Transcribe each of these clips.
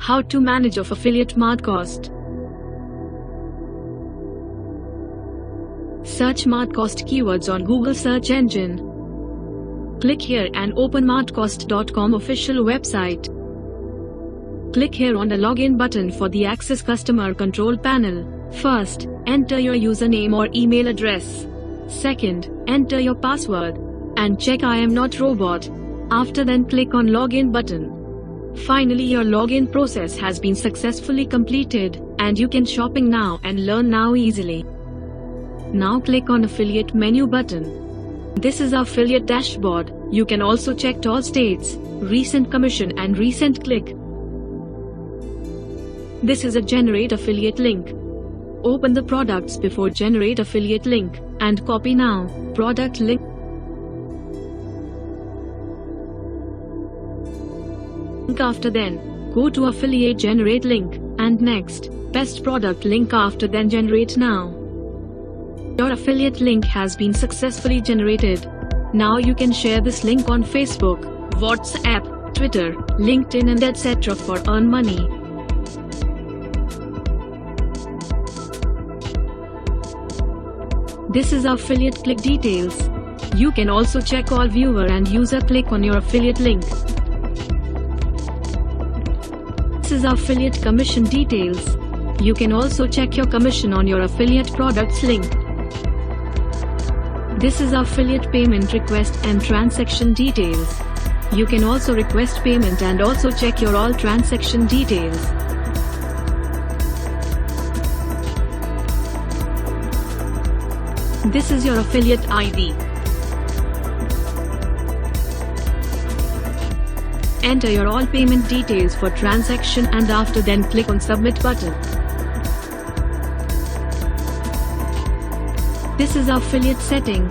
How to manage of affiliate Martcost. Search Martcost keywords on Google search engine. Click here and open Martcost.com official website. Click here on the login button for the Access Customer Control panel. First, enter your username or email address. Second, enter your password. And check I am not robot. After then click on login button. Finally your login process has been successfully completed, and you can shopping now and learn now easily. Now click on affiliate menu button. This is our affiliate dashboard. You can also check all states, recent commission and recent click. This is a generate affiliate link. Open the products before generate affiliate link and copy now product link. After then, go to affiliate generate link and next, paste product link after then generate now. Your affiliate link has been successfully generated. Now you can share this link on Facebook, WhatsApp, Twitter, LinkedIn and etc. for earn money. This is our affiliate click details. You can also check all viewer and user click on your affiliate link. This is our affiliate commission details. You can also check your commission on your affiliate products link. This is our affiliate payment request and transaction details. You can also request payment and also check your all transaction details. This is your affiliate ID. Enter your all payment details for transaction and after then click on submit button. This is our affiliate setting.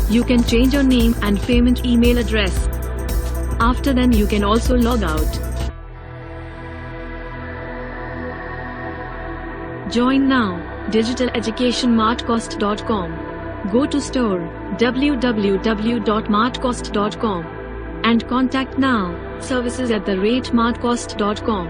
You can change your name and payment email address. After then you can also log out. Join now, Digital Education Martcost.com. Go to store, www.martcost.com and contact now, services@martcost.com.